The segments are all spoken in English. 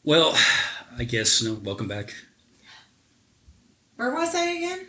Well, I guess no. Welcome back. Where was I again?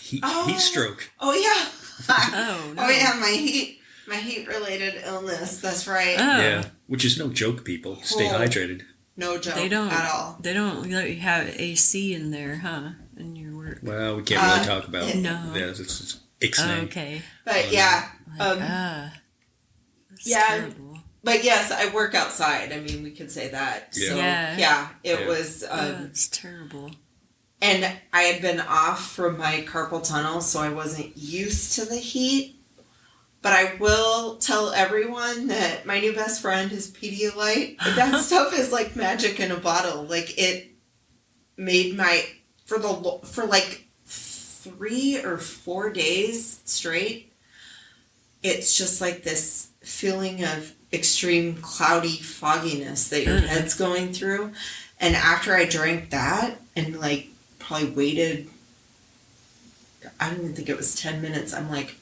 Heat stroke. Oh yeah. Oh no. Oh yeah, my heat related illness. That's right. Oh. Yeah, which is no joke, people. Stay Oh. hydrated. No joke They don't at all. They don't let you have AC in there, huh? In your work. Well, we can't really talk about No. Yeah, it's ixnay. Oh, okay. But yeah. Like, that's yeah. terrible. But yes, I work outside. I mean, we could say that. Yeah. So Yeah. it Yeah. was That's terrible. and I had been off from my carpal tunnel, so I wasn't used to the heat. But I will tell everyone that my new best friend is Pedialyte. That stuff is like magic in a bottle. Like it made for like 3 or 4 days straight. It's just like this feeling of extreme cloudy fogginess that your head's going through. And after I drank that and like probably waited, I don't even think it was 10 minutes. I'm like,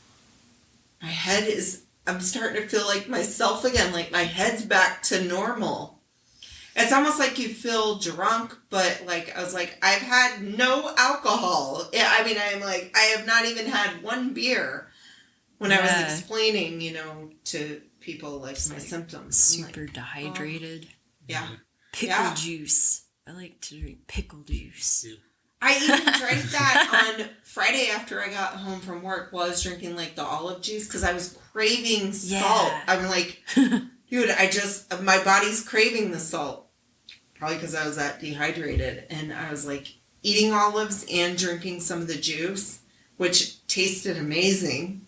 I'm starting to feel like myself again. Like my head's back to normal. It's almost like you feel drunk, but like, I was like, I've had no alcohol. I mean, I'm like, I have not even had one beer when I was explaining, to people like my symptoms. I'm Super like, dehydrated. yeah. Pickle juice. I like to drink pickle juice. Yeah. I even drank that on Friday after I got home from work while I was drinking like the olive juice because I was craving salt. I'm like, dude, my body's craving the salt. Probably because I was that dehydrated. And I was like eating olives and drinking some of the juice, which tasted amazing.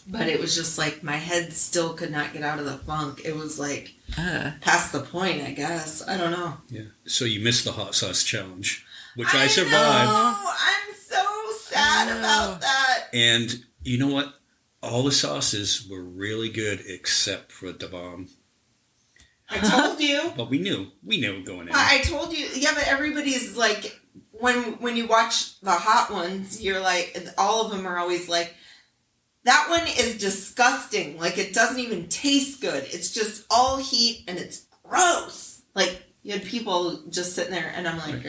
But it was just like my head still could not get out of the funk. It was like past the point, I guess. I don't know. Yeah. So you missed the hot sauce challenge, which I know. survived. I'm so sad about that. And you know what? All the sauces were really good except for the bomb. I told you. But we knew going in. I told you. Yeah, but everybody's like, when you watch the hot ones, you're like, all of them are always like, that one is disgusting. Like, it doesn't even taste good. It's just all heat and it's gross. Like, you had people just sitting there, and I'm like,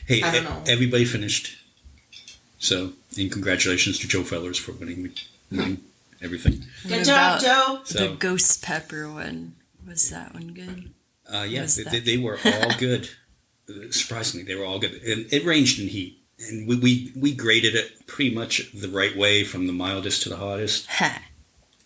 Hey, I don't know. Everybody finished. So, and congratulations to Joe Fellers for winning everything. Good What job, about Joe. So, The ghost pepper one. Was that one good? yes, they were all good. Surprisingly, they were all good. And it ranged in heat. And we graded it pretty much the right way from the mildest to the hottest. Ha.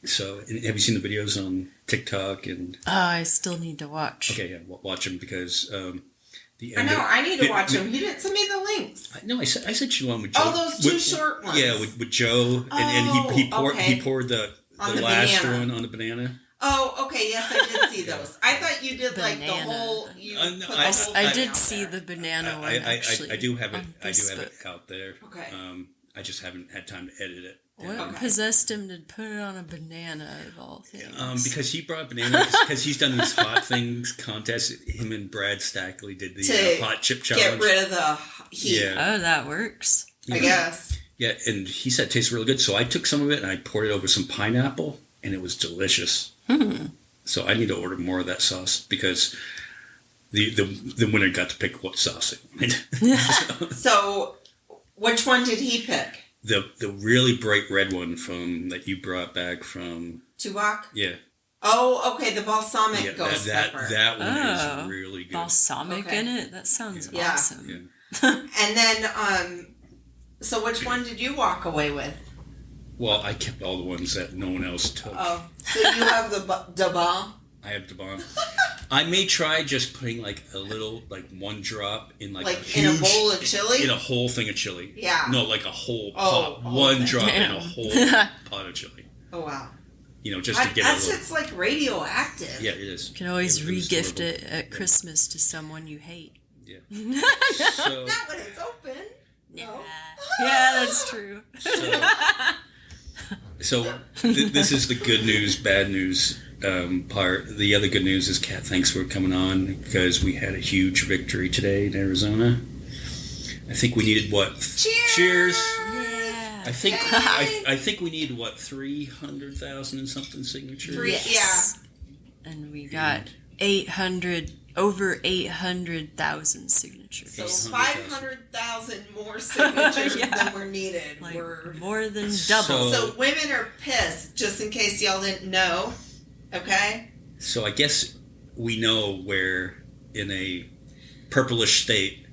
So, have you seen the videos on TikTok? And Oh, I still need to watch. okay, yeah, watch them because the I end. know. I need to watch them. them. You didn't send me the links. No, I sent you one with Joe. Oh, those two short ones. Yeah, with Joe, and he poured the last banana. one on the banana. Oh, okay. Yes, I did see those. I thought you did like the Banana. whole. No, put the I- whole I thing did out see there. the banana one. I Actually, do have it. on I do have it Facebook. out there. Okay. I just haven't had time to edit it. What Okay. possessed him to put it on a banana of all things? Because he brought banana because he's done these hot things contests. Him and Brad Stackley did the To hot chip challenge. Get rid of the heat. Yeah. Oh, that works. I guess. Yeah, and he said it tastes really good. So I took some of it and I poured it over some pineapple, and it was delicious. So I need to order more of that sauce because the winner got to pick what sauce they wanted. So, which one did he pick? The really bright red one that you brought back from Tuvok? yeah Oh, okay. The balsamic ghost that pepper. that one Oh. is really good. Balsamic Okay. in it? That sounds Yeah. awesome. Yeah. And then, so which one did you walk away with? Well, I kept all the ones that no one else took. Oh, so you have the bomb. I have the bomb. I may try just putting like a little, like one drop in like a huge, in a bowl of chili. in a whole thing of chili. Yeah. No, like a whole Oh, pot. whole One thing. drop in a Damn. whole pot of chili. Oh wow. Just to get That's a little. it's like radioactive. Yeah, it is. You can always It was regift horrible. it at Christmas to someone you hate. Yeah. So, Not when it's open. No. Yeah, that's true. so this is the good news, bad news part. The other good news is, Kat, thanks for coming on because we had a huge victory today in Arizona. I think we needed what? Cheers. Yeah. I think Yay! I think we need what 300,000 and something signatures. Three- Yes. And we got 800 over 800,000 signatures. So 800,000. 500,000 more signatures Yeah. than were needed. Like were more than double. So women are pissed, just in case y'all didn't know. Okay? So I guess we know where, in a purplish state,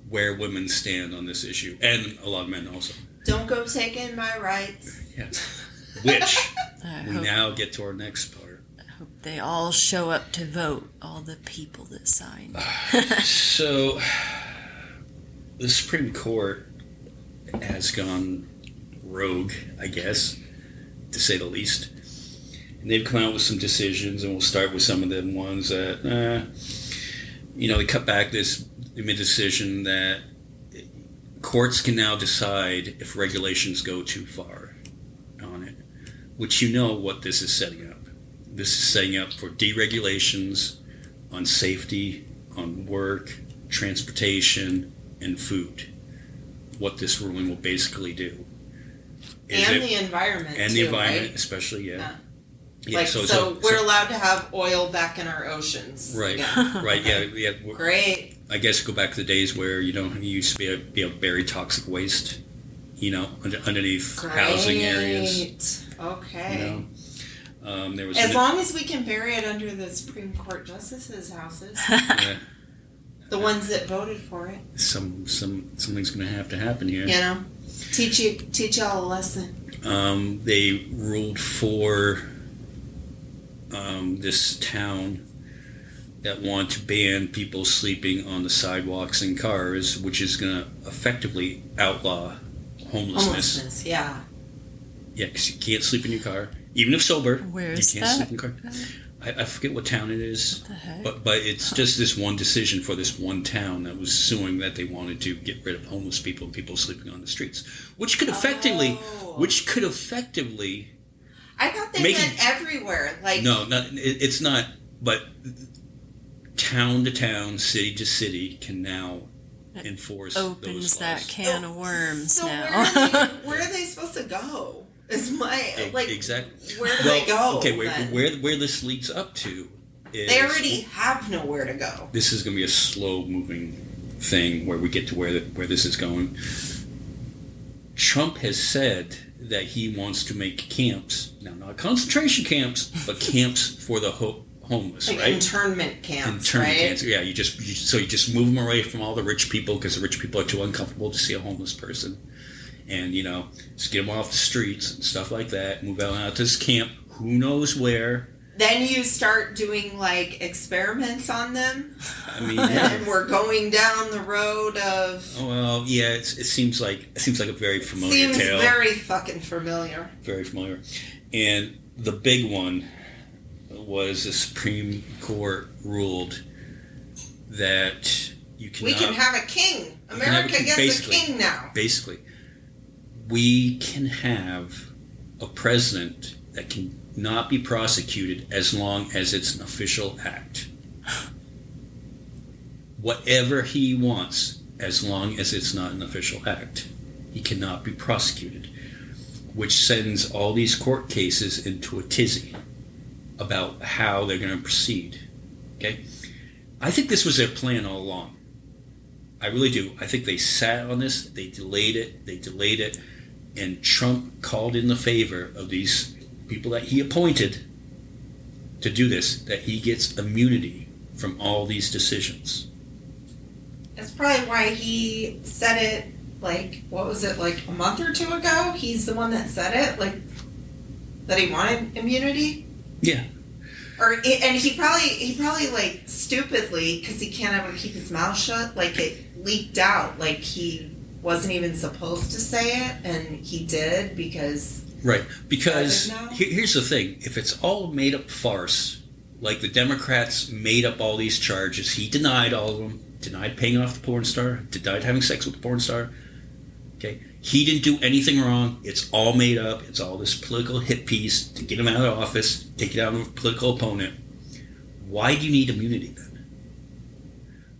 where women stand on this issue, and a lot of men also. Don't go taking my rights. Yeah. Which I we hope, now get to our next part. hope they all show up to vote, all the people that signed. So the Supreme Court has gone rogue, I guess, to say the least. And they've come out with some decisions, and we'll start with some of the ones that, they cut back this. They made a decision that courts can now decide if regulations go too far on it, which you know what this is setting up. This is setting up for deregulations on safety, on work, transportation, and food. What this ruling will basically do. And the environment, and too, the environment, right? especially, yeah. Yeah. So we're allowed to have oil back in our oceans. Right, Yeah. right, yeah. Great. I guess go back to the days where you used to be able to bury toxic waste, underneath housing areas. Okay. There was As long as we can bury it under the Supreme Court justices' houses, the ones that voted for it. Something's going to have to happen here. Teach y'all a lesson. They ruled for this town that want to ban people sleeping on the sidewalks in cars, which is going to effectively outlaw homelessness. Yeah. Yeah, because you can't sleep in your car, even if sober. Where's you can't that? sleep in your car. I forget what town it is, What the heck? but it's just this one decision for this one town that was suing that they wanted to get rid of homeless people and people sleeping on the streets, which could effectively, I thought they Make meant everywhere. Like it's not, but town to town, city to city can now enforce Opens those that laws. can of worms so now. where are they supposed to go? Is my Exactly. Where do they go? Okay, then? where this leads up to is They already have nowhere to go. this is going to be a slow moving thing where we get to where this is going. Trump has said that he wants to make camps, now not concentration camps, but camps for the homeless, Like right? internment camps, Internment right? camps. Yeah, you just move them away from all the rich people because the rich people are too uncomfortable to see a homeless person, and just get them off the streets and stuff like that. Move out to this camp, who knows where. Then you start doing like experiments on them, I mean, yeah. and we're going down the road of. Oh, well, yeah, it seems like a very familiar Seems tale. very fucking familiar. Very familiar. And the big one was the Supreme Court ruled that you cannot. We can have a king. can have a America king, gets basically. a king now. Basically, we can have a president that can not be prosecuted as long as it's an official act. Whatever he wants, as long as it's not an official act, he cannot be prosecuted, which sends all these court cases into a tizzy about how they're going to proceed. Okay? I think this was their plan all along. I really do. I think they sat on this, they delayed it, and Trump called in the favor of these people that he appointed to do this, that he gets immunity from all these decisions. That's probably why he said it, like, what was it, like a month or two ago? He's the one that said it, like, that he wanted immunity? Yeah. And he probably like, stupidly, because he can't ever keep his mouth shut, like, it leaked out, like, he wasn't even supposed to say it, and he did, because... Right, because now? here's the thing. If it's all made up farce, like the Democrats made up all these charges, he denied all of them, denied paying off the porn star, denied having sex with the porn star. Okay, he didn't do anything wrong. It's all made up. It's all this political hit piece to get him out of office, take it out of a political opponent. Why do you need immunity then?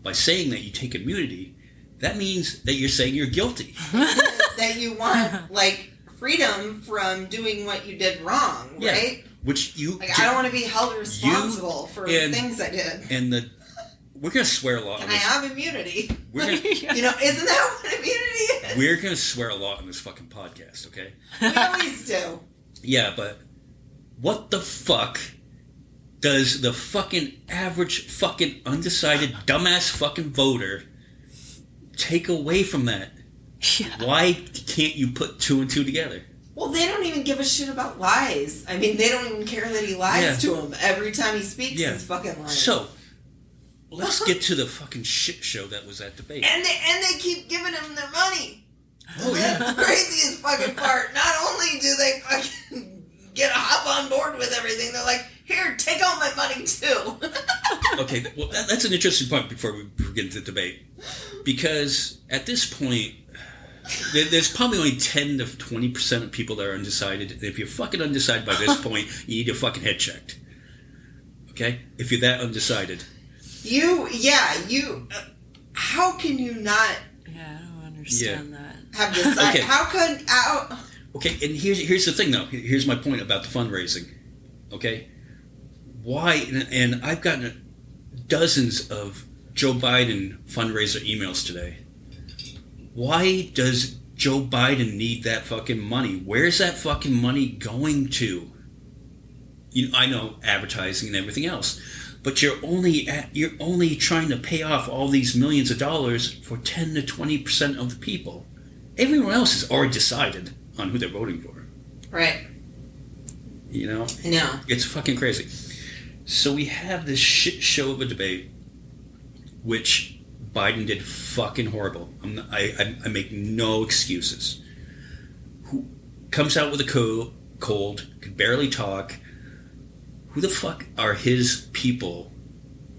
By saying that you take immunity, that means that you're saying you're guilty. that you want, like, freedom from doing what you did wrong, right? Which you... Like, I don't want to be held responsible for and- things I did. And we're gonna swear a lot. Can on I this. have immunity? We're gonna, You know, isn't that what immunity is? we're gonna swear a lot on this fucking podcast, okay? We always do. Yeah, but what the fuck does the fucking average fucking undecided dumbass fucking voter take away from that? Yeah. Why can't you put 2 and 2 together? Well, they don't even give a shit about lies. I mean, they don't even care that he lies to him. Every time he speaks, he's fucking lying. So, let's get to the fucking shit show that was that debate. And they keep giving him their money. Oh, yeah. That's the craziest fucking part. Not only do they fucking get a hop on board with everything, they're like, here, take all my money too. Okay, well, that's an interesting point before we get into the debate. Because at this point, there's probably only 10 to 20% of people that are undecided. If you're fucking undecided by this point, you need your fucking head checked. Okay? If you're that undecided. How can you not Yeah, I don't understand that. have decided? Okay. Okay, and here's the thing, though. Here's my point about the fundraising. Okay? Why, and I've gotten dozens of Joe Biden fundraiser emails today. Why does Joe Biden need that fucking money? Where's that fucking money going to? I know advertising and everything else, but you're only trying to pay off all these millions of dollars for 10 to 20% of the people. Everyone else has already decided on who they're voting for. Right. You know? I know. It's fucking crazy. So we have this shit show of a debate, which Biden did fucking horrible. I make no excuses. Who comes out with a cold, could barely talk. Who the fuck are his people,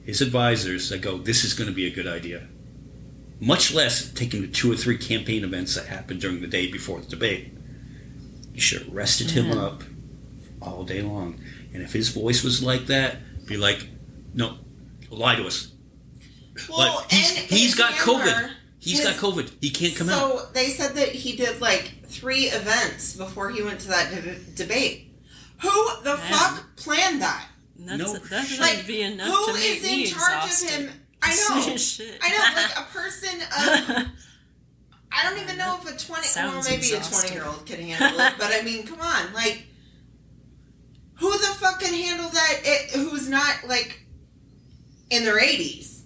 his advisors that go, this is going to be a good idea? Much less taking the 2 or 3 campaign events that happened during the day before the debate. You should have rested him up all day long. And if his voice was like that, be like, no, lie to us. Well, Like, he's got COVID. He's got COVID. He can't come out. So they said that he did like 3 events before he went to that debate. Who the fuck planned that? That should Like, be enough who to make is me in charge exhausted. of him? I know. Shit. I know, like a person of. I don't even know if a 20, well, Sounds maybe exhausting. a 20-year-old can handle it, but I mean, come on, like, who the fuck can handle that? Who's not like in their 80s?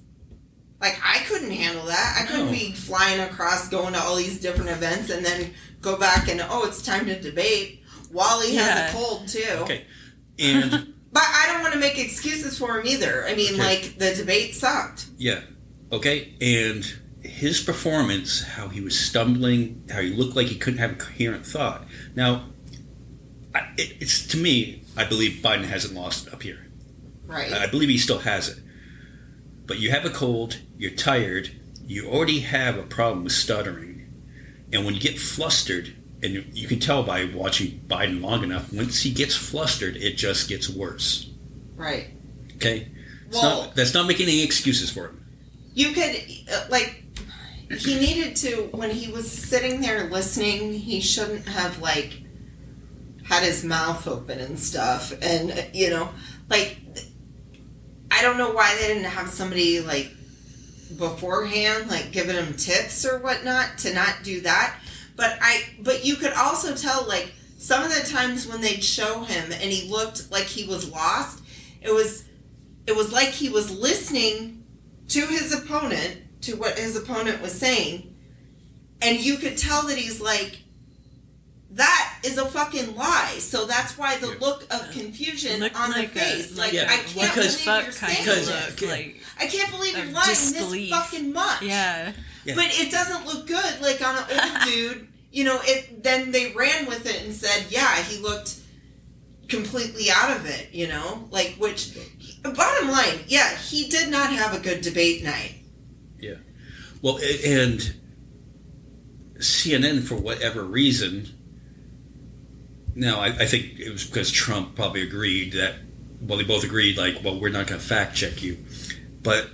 Like, I couldn't handle that. I couldn't be flying across, going to all these different events, and then go back and it's time to debate. Wally has a cold too. Okay, and but I don't want to make excuses for him either. I mean, like, the debate sucked. yeah, okay, and his performance, how he was stumbling, how he looked like he couldn't have a coherent thought. Now, it's to me, I believe Biden hasn't lost up here. Right. I believe he still has it. But you have a cold, you're tired, you already have a problem with stuttering. And when you get flustered, and you can tell by watching Biden long enough, once he gets flustered, it just gets worse. Right. Okay? Well, that's not making any excuses for him. you could, he needed to, when he was sitting there listening, he shouldn't have, like, had his mouth open and stuff. And, I don't know why they didn't have somebody, like, beforehand, like, giving him tips or whatnot to not do that. But you could also tell, like, some of the times when they'd show him and he looked like he was lost, it was like he was listening to his opponent, to what his opponent was saying, and you could tell that he's like, that is a fucking lie. So that's why the look of confusion on the face. I can't believe you're saying this. I can't believe you're lying this fucking much. Yeah. But it doesn't look good, like, on an old dude. Then they ran with it and said, yeah, he looked completely out of it, which, bottom line, yeah, he did not have a good debate night. Yeah. Well, and CNN, for whatever reason, now I think it was because Trump probably agreed that, they both agreed, we're not going to fact check you. But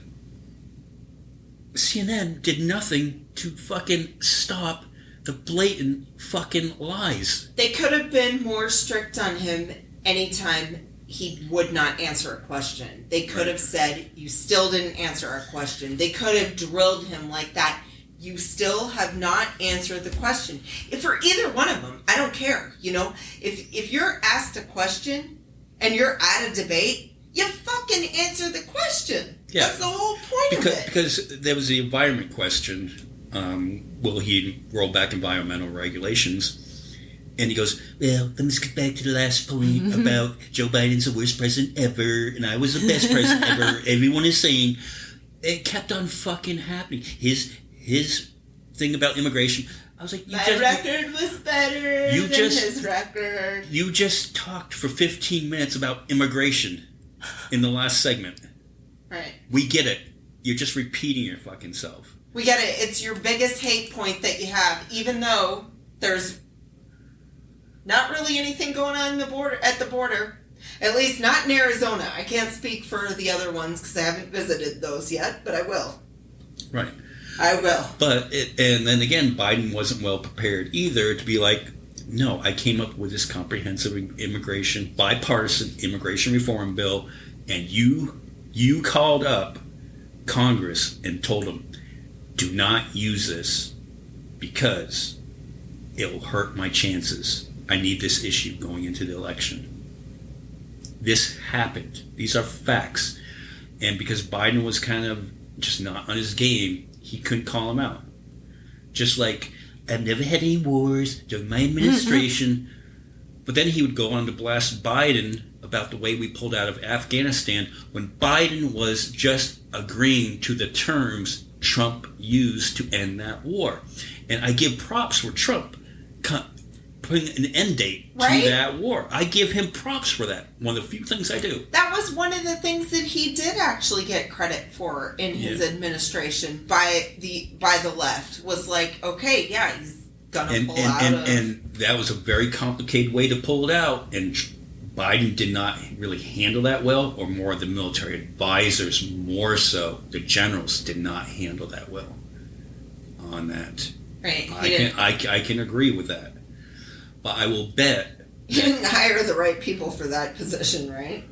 CNN did nothing to fucking stop the blatant fucking lies. They could have been more strict on him anytime he would not answer a question. They could have said, you still didn't answer our question. They could have drilled him like that. You still have not answered the question. If for either one of them, I don't care. You know, if you're asked a question and you're at a debate, you fucking answer the question. Yeah. That's the whole point of it. Because there was the environment question. Will he roll back environmental regulations? And he goes, well, let's get back to the last point about Joe Biden's the worst president ever, and I was the best president ever. Everyone is saying it kept on fucking happening. His thing about immigration, I was like, My record was better than his record. You just talked for 15 minutes about immigration in the last segment. Right. We get it. You're just repeating your fucking self. We get it. It's your biggest hate point that you have, even though there's not really anything going on at the border. At least not in Arizona. I can't speak for the other ones because I haven't visited those yet, but I will. Right. I will. And then again, Biden wasn't well prepared either to be like, no, I came up with this comprehensive bipartisan immigration reform bill, and you called up Congress and told them, do not use this because it will hurt my chances. I need this issue going into the election. This happened. These are facts. And because Biden was kind of just not on his game, he couldn't call him out. Just like, I've never had any wars during my administration. But then he would go on to blast Biden about the way we pulled out of Afghanistan when Biden was just agreeing to the terms Trump used to end that war. And I give props for Trump putting an end date to that war. I give him props for that. One of the few things I do. That was one of the things that he did actually get credit for in his administration by the left. Was like, okay, yeah, he's gonna pull out and that was a very complicated way to pull it out, and Biden did not really handle that well, or more of the military advisors, more so the generals, did not handle that well on that. Right. I can agree with that. But I will bet you didn't hire the right people for that position, right?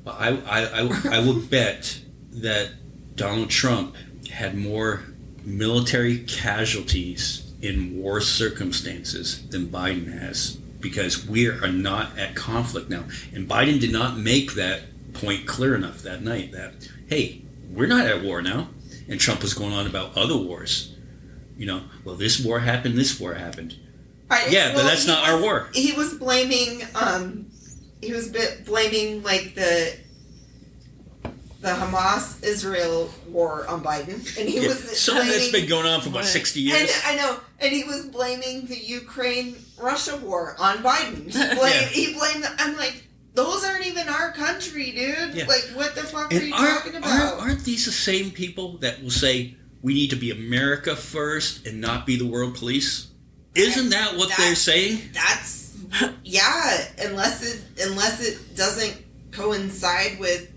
But I will bet that Donald Trump had more military casualties in war circumstances than Biden has, because we are not at conflict now. And Biden did not make that point clear enough that night that, hey, we're not at war now. And Trump was going on about other wars. You know, well, this war happened, Yeah, but that's not our war. He was blaming, blaming like the Hamas-Israel war on Biden, and he was something that's been going on for about 60 years. And I know, and he was blaming the Ukraine-Russia war on Biden. He blamed. I'm like, those aren't even our country, dude. Yeah. Like, what the fuck are you talking about? Aren't these the same people that will say we need to be America first and not be the world police? Isn't that what they're saying? That's unless it doesn't coincide with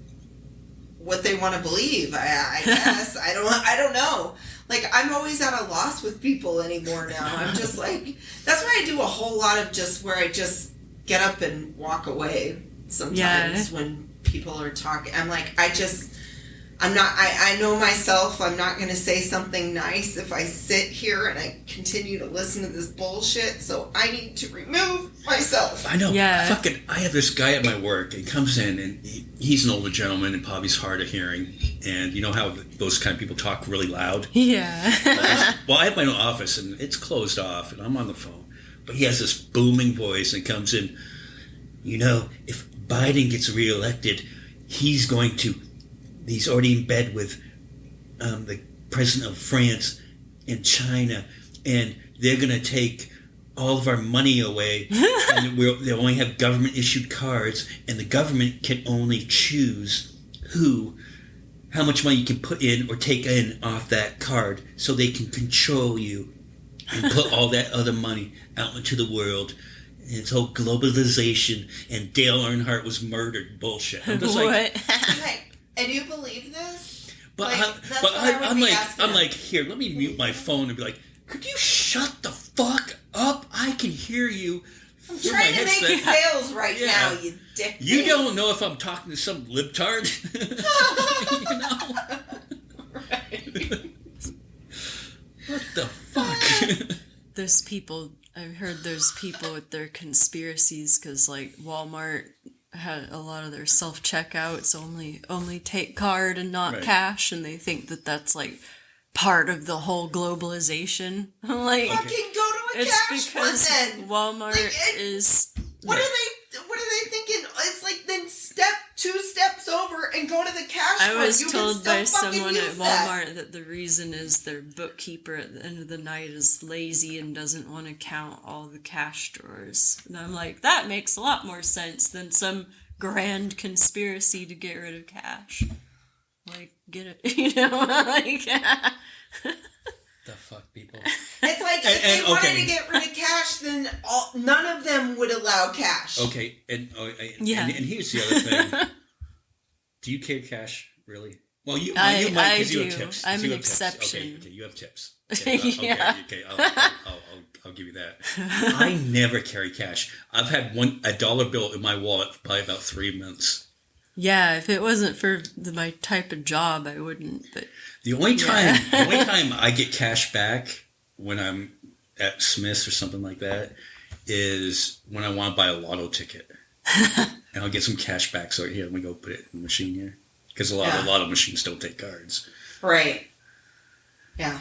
what they want to believe. I guess I don't know. Like, I'm always at a loss with people anymore now. I'm just like, that's why I do a whole lot of just where I just get up and walk away sometimes when people are talking. I'm like, I know myself. I'm not going to say something nice if I sit here and I continue to listen to this bullshit. So I need to remove myself. I know. Yeah. Fucking, I have this guy at my work, and he comes in, and he's an older gentleman and probably hard of hearing. And you know how those kind of people talk really loud? Yeah. Well, I have my own office, and it's closed off, and I'm on the phone. But he has this booming voice, and comes in, you know, if Biden gets reelected, he's already in bed with the president of France and China, and they're going to take all of our money away, and they only have government-issued cards, and the government can only choose how much money you can put in or take in off that card, so they can control you and put all that other money out into the world. And it's whole globalization, and Dale Earnhardt was murdered bullshit. I'm just like... And you believe this? But I'm like, here, let me mute my phone and be like, could you shut the fuck up? I can hear you I'm through trying my to make headset. sales right Yeah. now, you dick. You don't know if I'm talking to some libtard. You know? Right. What the fuck? There's people, I've heard there's people with their conspiracies because, like, Walmart had a lot of their self-checkouts only take card and not Right. cash, and they think that that's, like, part of the whole globalization. Like, Fucking go to a it's cash one because then. Walmart is... What are they thinking? It's like then step 2 steps over and go to the cash I one. was You told can by still fucking someone at use that. Walmart that the reason is their bookkeeper at the end of the night is lazy and doesn't want to count all the cash drawers. And I'm like, that makes a lot more sense than some grand conspiracy to get rid of cash. Like, get it, you know, like... The fuck, people. It's like if And- they wanted okay. to get rid of cash, then none of them would allow cash. Okay, and Yeah. and here's the other thing. Do you carry cash, really? Well, you I might because you have do. tips. I'm You an have tips. exception. Okay, you have tips. Okay, Yeah. okay, I'll give you that. I never carry cash. I've had a dollar bill in my wallet for probably about 3 months. Yeah, if it wasn't for my type of job, I wouldn't, but... The only Yeah. time I get cash back when I'm at Smith's or something like that is when I want to buy a lotto ticket, and I'll get some cash back. So here, let me go put it in the machine here, because a lot of machines don't take cards. Right. Yeah.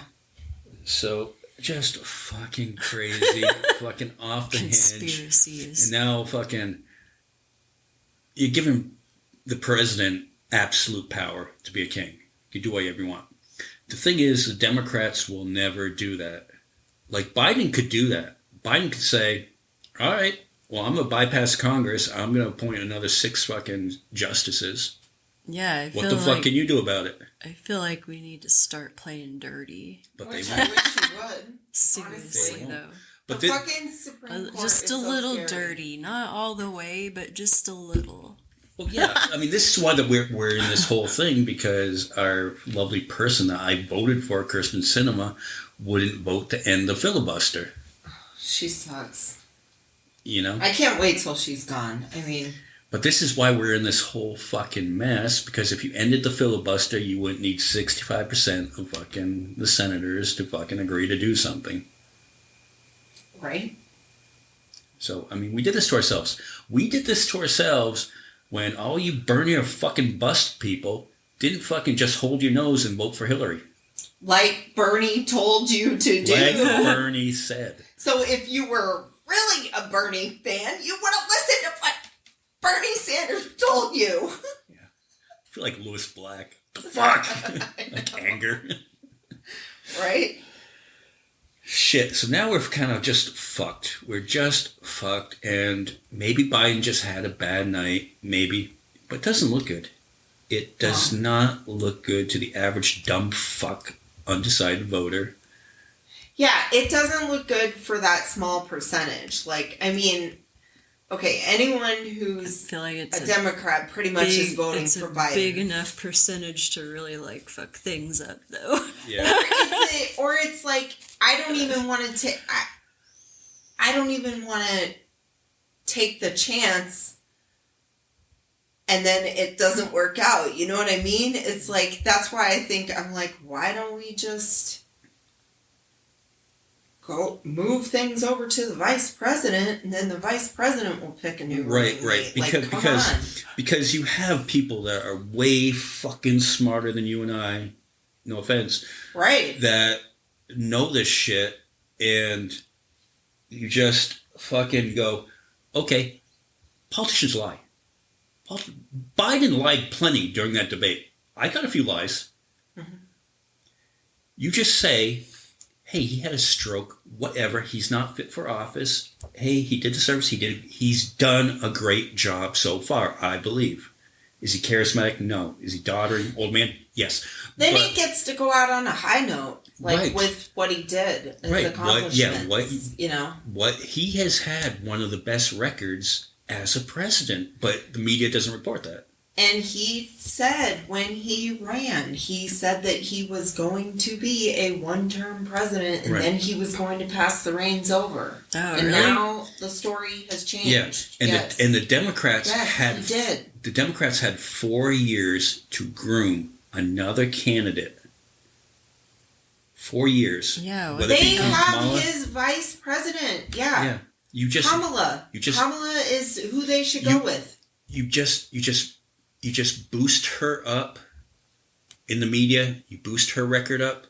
So just fucking crazy, fucking off the hinge, Conspiracies. and now fucking you're giving the president absolute power to be a king. You do whatever you want. The thing is, the Democrats will never do that. Like, Biden could do that. Biden could say, all right, well, I'm going to bypass Congress. I'm going to appoint another 6 fucking justices. Yeah, I What feel the fuck like can you do about it? I feel like we need to start playing dirty. But they Which won't. I wish you would. Seriously, They won't. though. But the they, fucking Supreme Court Just is a so little scary. dirty. Not all the way, but just a little. well, yeah, I mean, this is why we're in this whole thing, because our lovely person that I voted for, Kirsten Sinema, wouldn't vote to end the filibuster. She sucks. You know? I can't wait till she's gone. I mean, But this is why we're in this whole fucking mess, because if you ended the filibuster, you wouldn't need 65% of fucking the senators to fucking agree to do something. right? So, I mean, we did this to ourselves. We did this to ourselves when all you burn your fucking bust people didn't fucking just hold your nose and vote for Hillary. Like Bernie told you to do. Like Bernie said. So if you were really a Bernie fan, you would have listened to what Bernie Sanders told you. I feel like Louis Black. The fuck? Like anger. Right? Shit, so now we're kind of just fucked. We're just fucked, and maybe Biden just had a bad night, maybe, but it doesn't look good. It does not look good to the average dumb fuck undecided voter. Yeah, it doesn't look good for that small percentage. Like, I mean, okay, anyone I who's feel like it's a Democrat pretty much is voting it's for a Biden. big enough percentage to really like fuck things up, though. Yeah. Or it's like I don't even want to take. I don't even want to take the chance, and then it doesn't work out. You know what I mean? It's like that's why I think I'm like, why don't we just go move things over to the vice president, and then the vice president will pick a new Right, running right. mate. Like, come on. Because you have people that are way fucking smarter than you and I, no offense, Right. that know this shit, and you just fucking go, okay, politicians lie. Biden lied plenty during that debate. I got a few lies. Mm-hmm. You just say, hey, he had a stroke, whatever, he's not fit for office. Hey, he did the service he did. He's done a great job so far, I believe. Is he charismatic? No. Is he doddering? Old man? Yes. Then But- he gets to go out on a high note, like Right. with what he did, his Right. accomplishments. You know, What he has had one of the best records as a president, but the media doesn't report that. And he said when he ran, he said that he was going to be a one-term president, and Right. then he was going to pass the reins over. Oh, And really? now the story has changed. Yeah, and Yes. the Democrats Yes, had he did. the Democrats had 4 years to groom another candidate. 4 years. Yeah, well, Whether it They become have Kamala, his vice president. Yeah. yeah. You just Kamala. you just- Kamala is who they should You- go with. you just boost her up in the media. You boost her record up,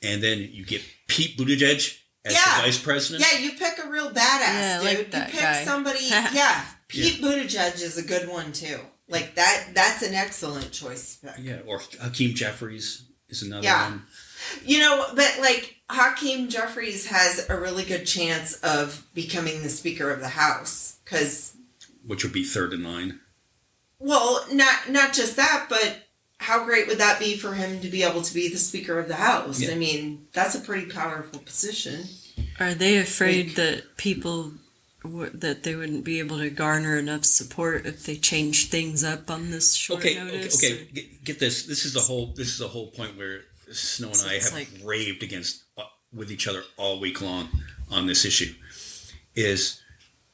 and then you get Pete Buttigieg as Yeah. the vice president. Yeah, you pick a real badass, Yeah, I dude. like that you pick guy. somebody. Yeah, Pete Buttigieg is a good one too. Like that's an excellent choice to pick. Yeah, or Hakeem Jeffries is another Yeah. one. You know, but like Hakeem Jeffries has a really good chance of becoming the Speaker of the House because, Which would be third in line. well, not just that, but how great would that be for him to be able to be the Speaker of the House? Yeah. I mean, that's a pretty powerful position. Are they afraid that people that they wouldn't be able to garner enough support if they changed things up on this short Okay, notice? okay. Get this. This is the whole point where Snow and So I it's have like- raved against with each other all week long on this issue. Is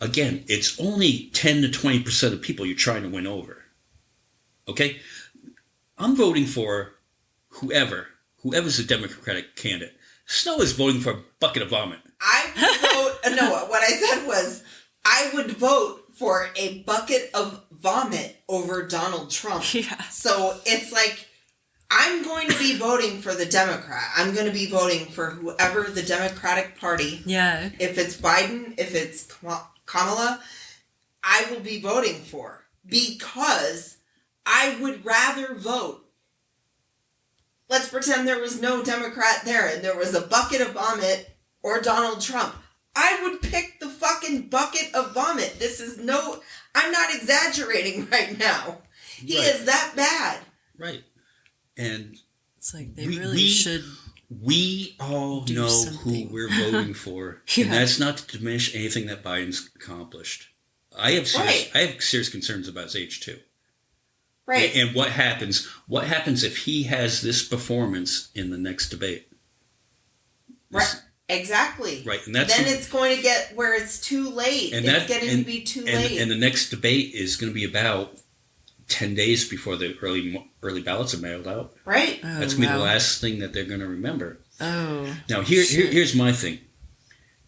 again, it's only 10 to 20% of people you're trying to win over. Okay, I'm voting for whoever's the Democratic candidate. Snow is voting for a bucket of vomit. I would vote. No, what I said was I would vote for a bucket of vomit over Donald Trump. Yeah. So it's like I'm going to be voting for the Democrat. I'm going to be voting for whoever the Democratic Party. Yeah. If it's Biden, if it's Kamala, I will be voting for because I would rather vote. Let's pretend there was no Democrat there and there was a bucket of vomit or Donald Trump. I would pick the fucking bucket of vomit. I'm not exaggerating right now. He Right. is that bad. Right. And It's like they We- really we- should. we all Do know something. who we're voting for. Yeah. And that's not to diminish anything that Biden's accomplished. I have serious concerns about his age too. Right. And what happens if he has this performance in the next debate? Right. Exactly. Right. And that's then it's going to get where it's too late. and It's that- getting and- to be too late. and the next debate is going to be about 10 days before the early ballots are mailed out. right. Oh, That's going to be the wow. last thing that they're going to remember. Oh. Now, here's my thing.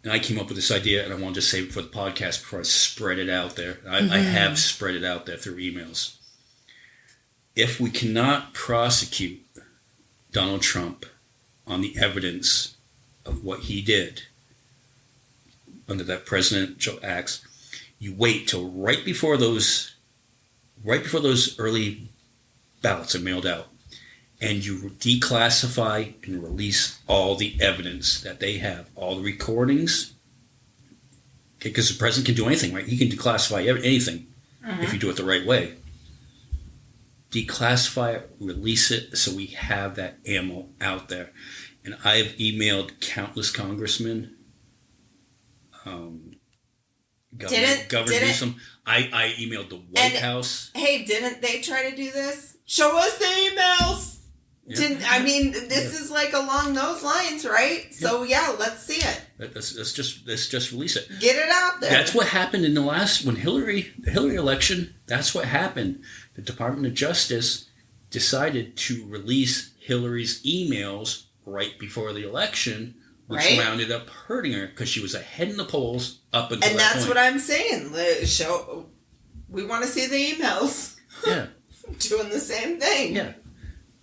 And I came up with this idea, and I wanted to save it for the podcast before I spread it out there. I have spread it out there through emails. If we cannot prosecute Donald Trump on the evidence of what he did under that presidential acts, you wait till right before those early ballots are mailed out, and you declassify and release all the evidence that they have, all the recordings. Because the president can do anything, right? He can declassify anything if you do it the right way. Declassify it, release it, so we have that ammo out there. And I've emailed countless congressmen, Governor Newsom. I emailed the White House. Hey, didn't they try to do this? Show us the emails. Yeah. This is like along those lines, right? So yeah, let's see it. Let's just release it. Get it out there. That's what happened in the Hillary election. That's what happened. The Department of Justice decided to release Hillary's emails right before the election, which Right. wound up hurting her because she was ahead in the polls up until and that that's point. what I'm saying. We want to see the emails Yeah, doing the same thing. yeah.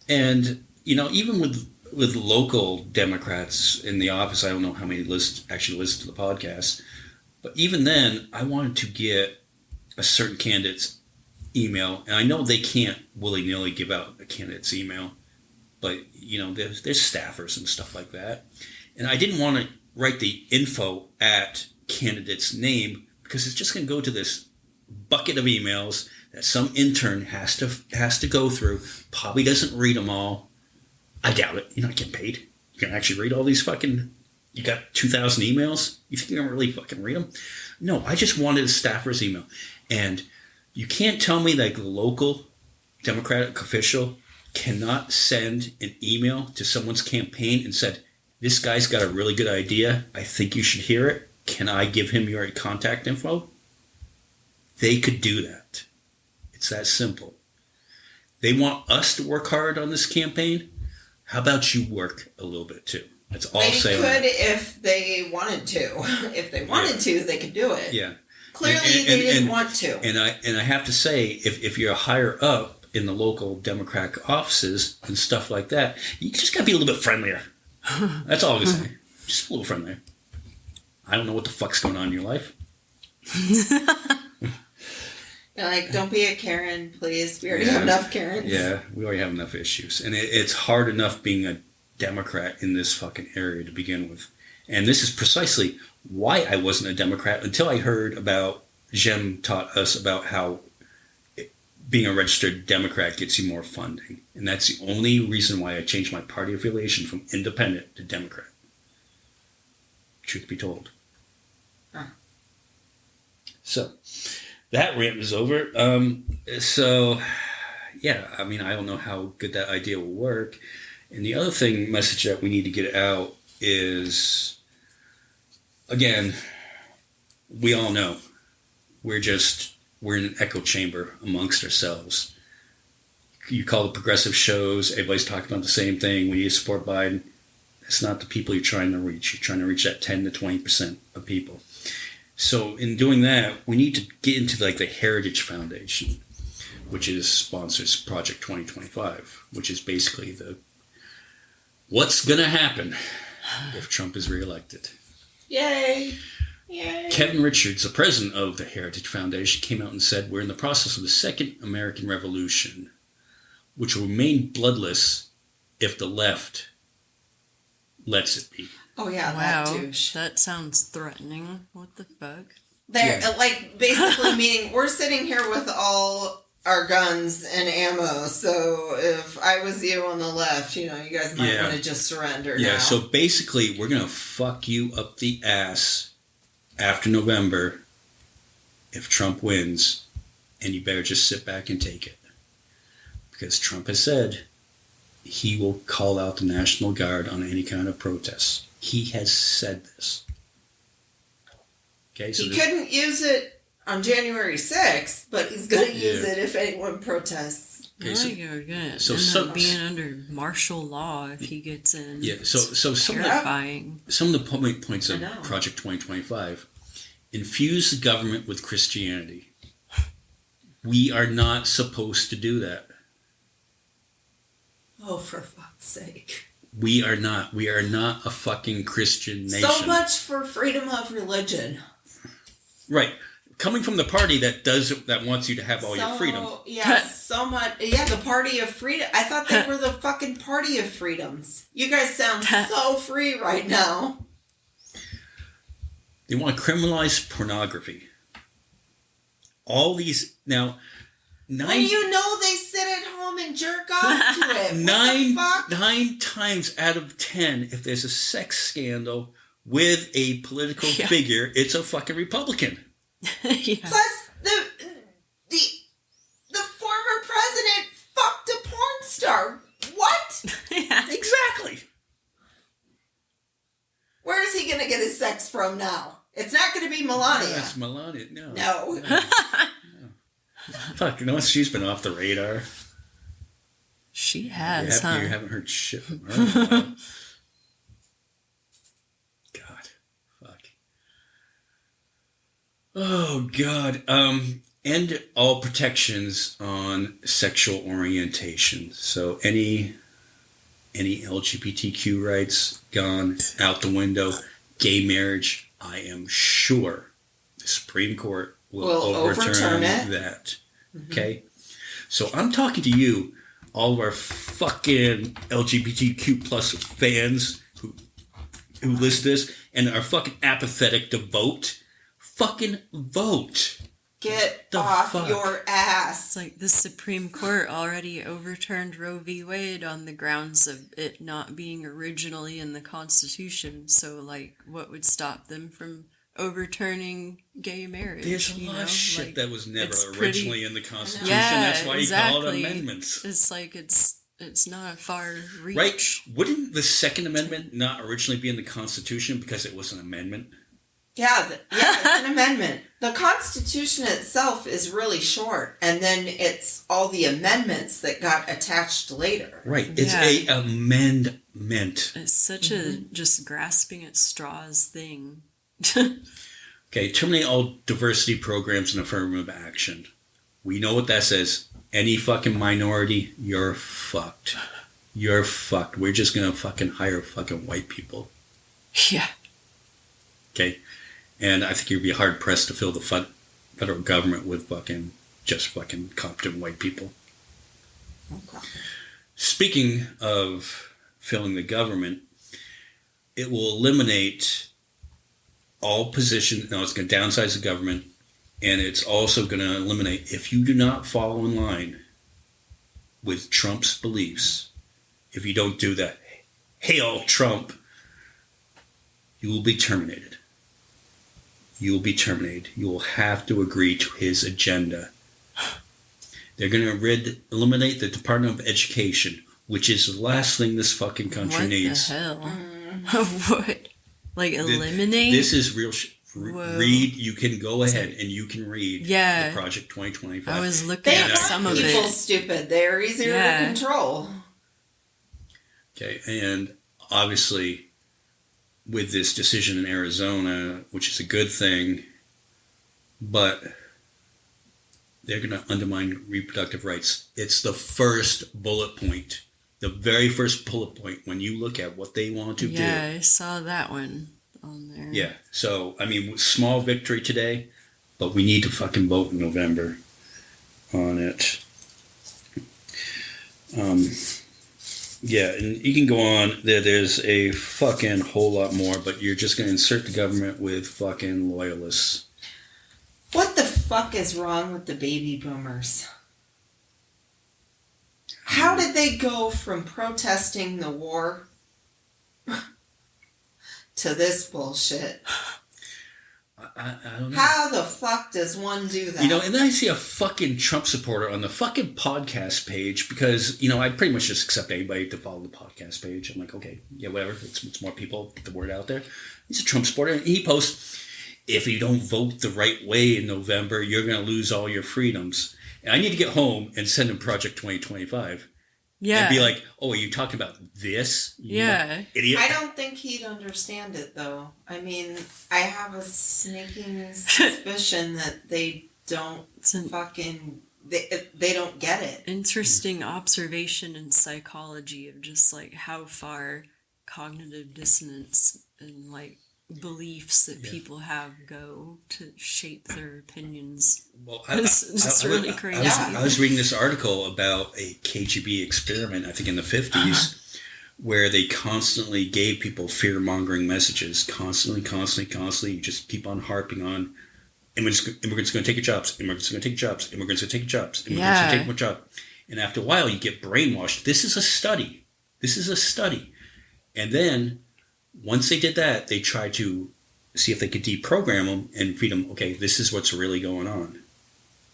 And even with local Democrats in the office, I don't know how many actually listen to the podcast, but even then, I wanted to get a certain candidate's email, and I know they can't willy-nilly give out a candidate's email, but there's staffers and stuff like that, and I didn't want to write the info at candidate's name because it's just going to go to this bucket of emails that some intern has to go through. Probably doesn't read them all. I doubt it. You're not getting paid. You're gonna actually read all these fucking. You got 2,000 emails. You think you're gonna really fucking read them? No, I just wanted a staffer's email, and you can't tell me like the local Democratic official cannot send an email to someone's campaign and said, this guy's got a really good idea. I think you should hear it. Can I give him your contact info? They could do that. It's that simple. They want us to work hard on this campaign. How about you work a little bit too? That's all I'm They saying. could if they wanted to. If they wanted to, they could do it. Yeah. Clearly, they didn't want to. And I have to say, if you're higher up in the local Democratic offices and stuff like that, you just got to be a little bit friendlier. That's all I'm saying. Just a little friendlier. I don't know what the fuck's going on in your life. You're like, don't be a Karen, please. We already have enough Karens. Yeah, we already have enough issues. And it's hard enough being a Democrat in this fucking area to begin with. And this is precisely why I wasn't a Democrat until I heard about, Jem taught us about how being a registered Democrat gets you more funding. And that's the only reason why I changed my party affiliation from independent to Democrat. Truth be told. Huh. So, that rant is over. Yeah, I mean, I don't know how good that idea will work. And the other message that we need to get out is, again, we all know we're in an echo chamber amongst ourselves. You call the progressive shows, everybody's talking about the same thing. We need to support Biden. That's not the people you're trying to reach. You're trying to reach that 10 to 20% of people. So in doing that, we need to get into like the Heritage Foundation, which sponsors Project 2025, which is basically what's going to happen if Trump is reelected. Yay. Yay. Kevin Richards, the president of the Heritage Foundation, came out and said, we're in the process of the Second American Revolution, which will remain bloodless if the left lets it be. Oh, yeah, Wow, that douche. that sounds threatening. What the fuck? They're Yeah. like basically meaning we're sitting here with all our guns and ammo. So if I was you on the left, you guys might want to just surrender now. Yeah, so basically we're going to fuck you up the ass after November if Trump wins, and you better just sit back and take it. Because Trump has said he will call out the National Guard on any kind of protests. He has said this. Okay, so he couldn't use it on January 6th, but he's going to use it if anyone protests. Okay, I so- think you're gonna so end some- up being under martial law if he gets in. Yeah, so some of the, Terrifying. some of the points of I know. Project 2025 infuse the government with Christianity. We are not supposed to do that. Oh, for fuck's sake. We are not. We are not a fucking Christian nation. So much for freedom of religion. Right. Coming from the party that wants you to have all your freedom. Yeah, so much. Yeah, the party of freedom. I thought they were the fucking party of freedoms. You guys sound so free right now. They want to criminalize pornography. All these now. When you know they sit at home and jerk off to it. What the fuck? 9 times out of 10, if there's a sex scandal with a political figure, it's a fucking Republican. Yeah. Plus, the former president fucked a porn star. What? Yeah. Exactly. Where is he going to get his sex from now? It's not going to be Melania. That's Melania. No. No. Fuck, she's been off the radar. She has, huh? You haven't heard shit from her in a while. God. Fuck. Oh, God. End all protections on sexual orientation. So any LGBTQ rights gone out the window. Gay marriage, I am sure the Supreme Court will overturn it. that. Okay? So I'm talking to you, all of our fucking LGBTQ plus fans who listen to this and are fucking apathetic to vote. Fucking vote. Get The off fuck? your ass. It's like the Supreme Court already overturned Roe v. Wade on the grounds of it not being originally in the Constitution. So, like, what would stop them from overturning gay marriage. There's a lot of shit like, that was never it's originally pretty- in the Constitution. Yeah, That's why exactly. you call it amendments. It's like it's not a far reach. Right? Wouldn't the Second Amendment not originally be in the Constitution because it was an amendment? Yeah, it's an amendment. The Constitution itself is really short, and then it's all the amendments that got attached later. Right. It's Yeah. a amendment. It's such a just grasping at straws thing. Okay, terminate all diversity programs and affirmative action. We know what that says. Any fucking minority, you're fucked. You're fucked. We're just gonna fucking hire fucking white people. Yeah. Okay? And I think you'd be hard pressed to fill the federal government with just fucking competent white people. Okay. Speaking of filling the government, it will eliminate all positions. No, it's going to downsize the government, and it's also going to eliminate, if you do not fall in line with Trump's beliefs, if you don't do that, hail Trump, you will be terminated. You will be terminated. You will have to agree to his agenda. They're going to eliminate the Department of Education, which is the last thing this fucking country What needs. the hell? What? Like eliminate? This is real Whoa. read. You can go ahead and you can read Yeah. the Project 2025. I was looking They at want some of people it. stupid. They're easier Yeah. to control. Okay, and obviously with this decision in Arizona, which is a good thing, but they're going to undermine reproductive rights. It's the first bullet point. The very first bullet point when you look at what they want to do. Yeah, I saw that one on there. Yeah. So, I mean, small victory today, but we need to fucking vote in November on it. Yeah, and you can go on. There's a fucking whole lot more, but you're just going to insert the government with fucking loyalists. What the fuck is wrong with the baby boomers? How did they go from protesting the war to this bullshit? I don't know. How the fuck does one do that? You know, and then I see a fucking Trump supporter on the fucking podcast page because, you know, I pretty much just accept anybody to follow the podcast page. I'm like, okay, yeah, whatever. It's more people, get the word out there. He's a Trump supporter. And he posts, if you don't vote the right way in November, you're going to lose all your freedoms. And I need to get home and send him Project 2025. Yeah. And be like, oh, are you talking about this? You Yeah. Idiot. I don't think he'd understand it, though. I mean, I have a sneaking suspicion that they don't It's an fucking... They don't get it. interesting observation in psychology of just like how far cognitive dissonance and like beliefs that people have go to shape their opinions. Well, It's really crazy. I was reading this article about a KGB experiment, I think in the 50s, where they constantly gave people fear-mongering messages. Constantly. You just keep on harping on immigrants are going to take your jobs. Immigrants are going to take your jobs. Immigrants are going to take your jobs. Immigrants are going to take more jobs. And after a while, you get brainwashed. This is a study. And then once they did that, they tried to see if they could deprogram them and feed them, okay, this is what's really going on.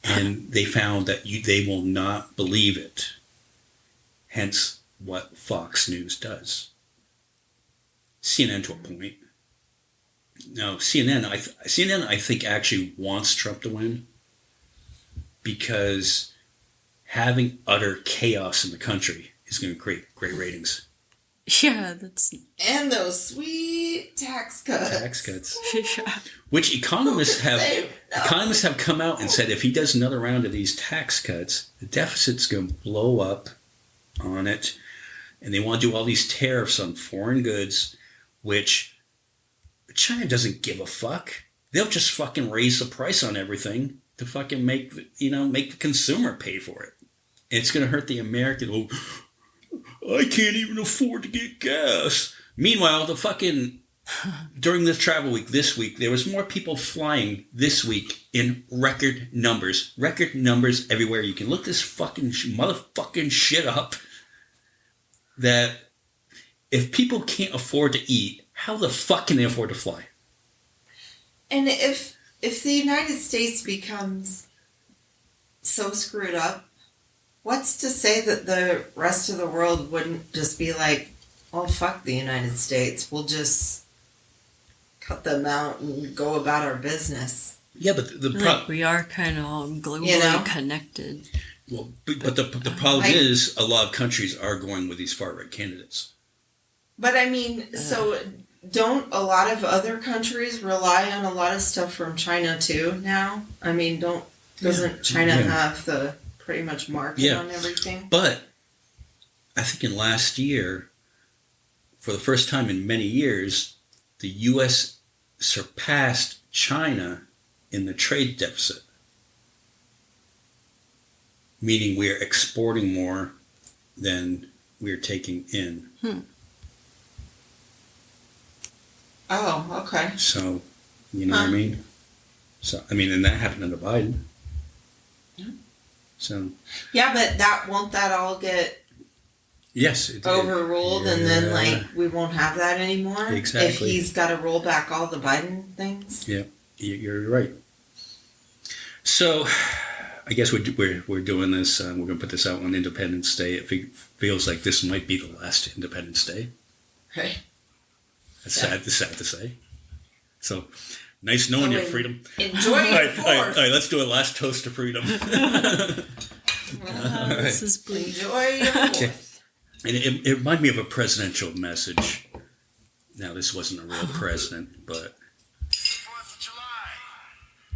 And they found that they will not believe it. Hence what Fox News does. CNN to a point. No, CNN I think actually wants Trump to win because having utter chaos in the country is going to create great ratings. Yeah, that's And those sweet tax cuts. yeah. Which economists have Save. have come out and said if he does another round of these tax cuts, the deficit's going to blow up on it. And they want to do all these tariffs on foreign goods, which China doesn't give a fuck. They'll just fucking raise the price on everything to fucking make the consumer pay for it. And it's going to hurt the American. Oh, I can't even afford to get gas. Meanwhile, during this travel week this week, there was more people flying this week in record numbers. Record numbers everywhere. You can look this fucking motherfucking shit up. That if people can't afford to eat, how the fuck can they afford to fly? And if the United States becomes so screwed up, what's to say that the rest of the world wouldn't just be like, "Oh, fuck the United States. We'll just cut them out and go about our business." Yeah, but the Like, problem. we are kind of all globally You know? connected. Well, but the problem is a lot of countries are going with these far right candidates. But I mean, so don't a lot of other countries rely on a lot of stuff from China too now? I mean, doesn't China Yeah. have the pretty much market Yeah. on everything? But I think in last year, for the first time in many years, the U.S. surpassed China in the trade deficit. Meaning we are exporting more than we are taking in. Oh, okay. So, you know what I mean? So, I mean, and that happened under Biden. Yeah. So, Yeah, but won't that all get yes. overruled and then Yeah. like we won't have that anymore? Exactly. If he's got to roll back all the Biden things? You're right. So, I guess we're doing this. We're going to put this out on Independence Day. It feels like this might be the last Independence Day. Right. That's sad to say. So, nice knowing So you, Freedom. Enjoy All your right, fourth. let's do a last toast to freedom. This is bleak. Enjoy your fourth. And it reminded me of a presidential message. Now, this wasn't a real president, but 4th of July.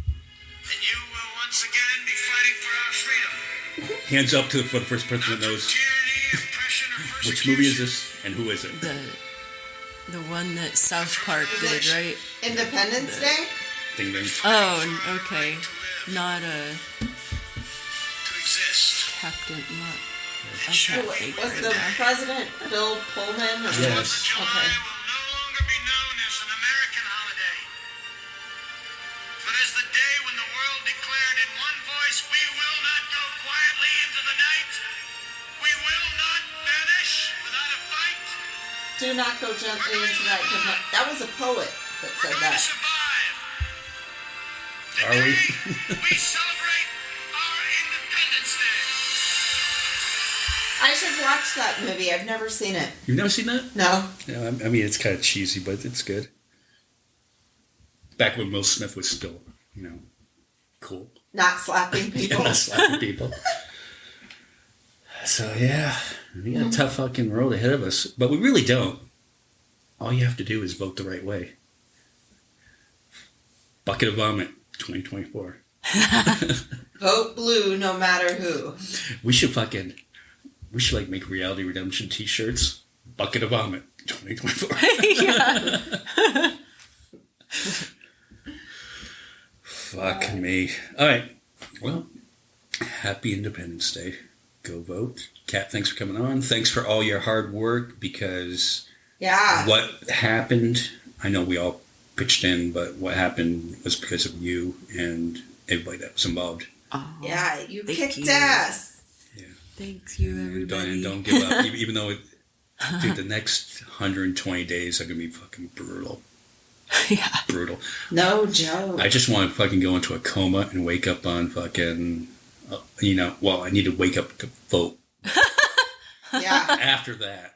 And you will once again be fighting for our freedom. hands up for the first person that Not knows through tyranny, oppression, or which movie is persecution. this and who is it. The one that South Park did, right? Independence Day? Ding ding. Oh, okay. Not a To exist. captain. Not. I Who can't think was right the now. president Bill Pullman? Or Yes. July Okay. will no longer be known as an American holiday, but as the day when the world declared in one voice, "We will not go quietly into the night. We will not vanish without a fight. Do not go gently into that. That was a poet that We're said going to that. survive." Are we? Today, we celebrate our Independence Day. I should watch that movie. I've never seen it. You've never seen that? No. No, I mean, it's kind of cheesy, but it's good. Back when Will Smith was still, cool. Not slapping people. Not slapping people. So, yeah, we got a tough fucking road ahead of us. But we really don't. All you have to do is vote the right way. Bucket of Vomit, 2024. Vote blue no matter who. We should like make Reality Redemption t-shirts. Bucket of Vomit, 2024. Yeah. Fuck me. All right. Well, happy Independence Day. Go vote. Kat, thanks for coming on. Thanks for all your hard work because Yeah. what happened, I know we all pitched in, but what happened was because of you and everybody that was involved. Oh, Yeah, you Thank kicked you. ass. Thank you, And everybody. don't give up. Even though, dude, the next 120 days are going to be fucking brutal. Yeah. Brutal. No joke. I just want to fucking go into a coma and wake up on fucking, I need to wake up to vote. Yeah. After that.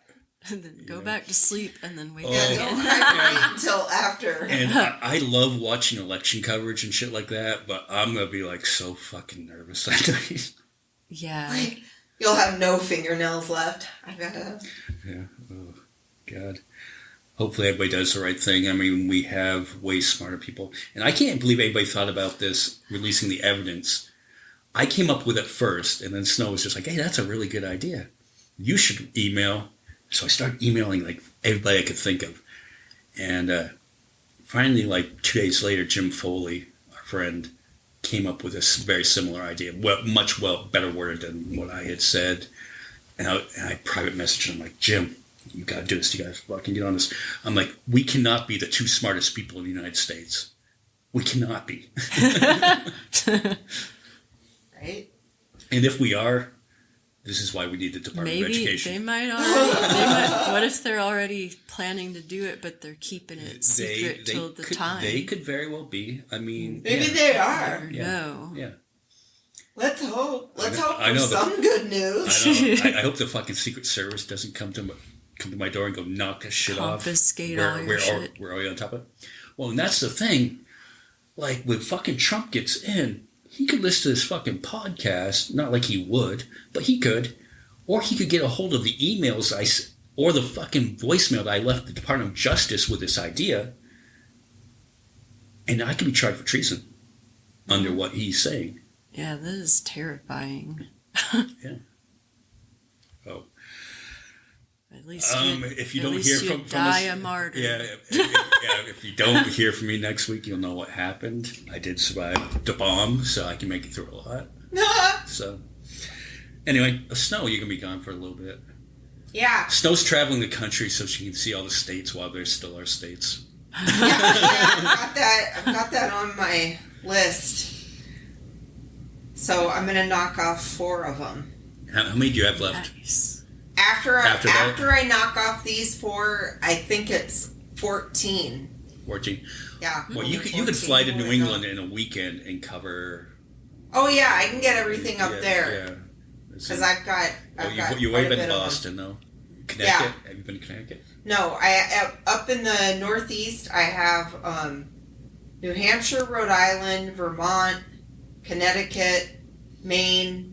And then go back to sleep and then wake Oh. Yeah, up don't again. wait until after. And I love watching election coverage and shit like that, but I'm going to be like so fucking nervous that night. Yeah. Like, you'll have no fingernails left. I gotta. Yeah. Oh, God. Hopefully everybody does the right thing. I mean, we have way smarter people. And I can't believe anybody thought about this, releasing the evidence. I came up with it first, and then Snow was just like, hey, that's a really good idea. You should email. So I started emailing like everybody I could think of. And finally, like 2 days later, Jim Foley, our friend, came up with a very similar idea, much better worded than what I had said. And I private messaged him like, Jim, you got to do this. You got to fucking get on this. I'm like, we cannot be the two smartest people in the United States. We cannot be. Right? And if we are, This is why we need the Department of Maybe Education. they might already. What if they're already planning to do it, but they're keeping it secret till the time? They could very well be. I mean, Maybe yeah. they are. No. Yeah. Let's hope. Let's hope I for know some good news. I know. I hope the fucking Secret Service doesn't come to my door and go knock this shit off. Confiscate all your shit. We're already on top of it. Well, and that's the thing. Like, when fucking Trump gets in, he could listen to this fucking podcast. Not like he would, but he could. Or he could get a hold of the emails or the fucking voicemail that I left the Department of Justice with this idea. And I could be charged for treason under what he's saying. Yeah, that is terrifying. Yeah. Oh. At least if you at don't least hear you from die us, a martyr. yeah, if you don't hear from me next week, you'll know what happened. I did survive the bomb, so I can make it through a lot. So, anyway, snow, you're gonna be gone for a little bit. Yeah. Snow's traveling the country so she can see all the states while there still are states. I've got that on my list. So I'm gonna knock off 4 of them. How many do you have left? Nice. After that? I knock off these 4, I think it's 14. 14. Yeah. Well, you could 14 fly to more New go. England in a weekend and cover. Oh yeah, I can get everything up there Yeah. because I've got. You've quite already a been bit to of them. Boston, though. Connecticut? Have you been to Connecticut? No, I up in the Northeast. I have New Hampshire, Rhode Island, Vermont, Connecticut, Maine.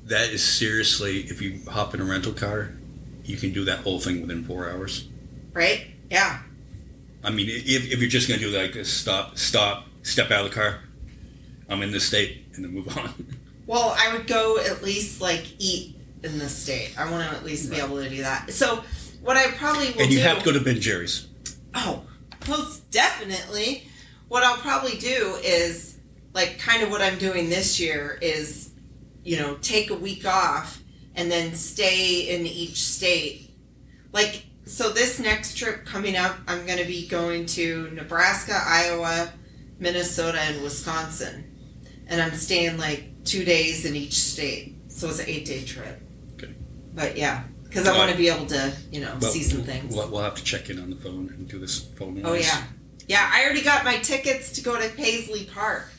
That is seriously, if you hop in a rental car, you can do that whole thing within 4 hours. Right? Yeah. I mean, if you're just going to do like this, step out of the car, I'm in this state, and then move on. Well, I would go at least like eat in the state. I want to at least be able to do that. So what I probably will do. And you have to go to Ben Jerry's. Oh, most definitely. What I'll probably do is, like, kind of what I'm doing this year is, take a week off and then stay in each state. Like, so this next trip coming up, I'm going to be going to Nebraska, Iowa, Minnesota, and Wisconsin. And I'm staying, like, 2 days in each state. So it's an 8-day trip. Okay. But, yeah. Because I want to be able to, see some things. We'll have to check in on the phone and do this phone. Oh, yeah. Yeah, I already got my tickets to go to Paisley Park.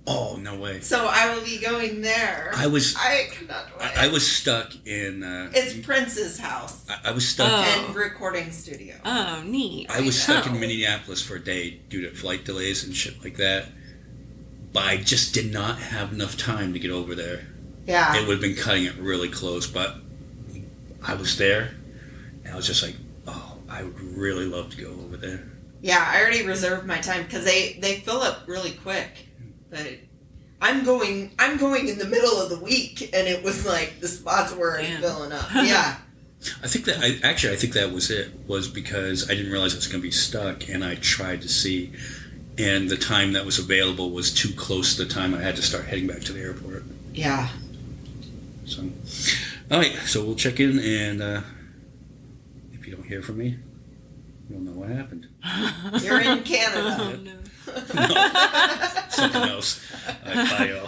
Oh, no way. So I will be going there. I cannot wait. I was stuck in. It's Prince's house I was stuck. and recording studio. Oh, neat. I was stuck in know. Minneapolis for a day due to flight delays and shit like that. But I just did not have enough time to get over there. Yeah. It would have been cutting it really close, but I was there, and I was just like, oh, I would really love to go over there. Yeah, I already reserved my time because they fill up really quick. But I'm going in the middle of the week, and it was like the spots were already Damn. filling up. Yeah. I think that was it. Was because I didn't realize I was going to be stuck, and I tried to see, and the time that was available was too close to the time I had to start heading back to the airport. Yeah. So, all right. So we'll check in, and if you don't hear from me, you'll know what happened. You're in Canada. Oh, no. No, something else. Bye, y'all.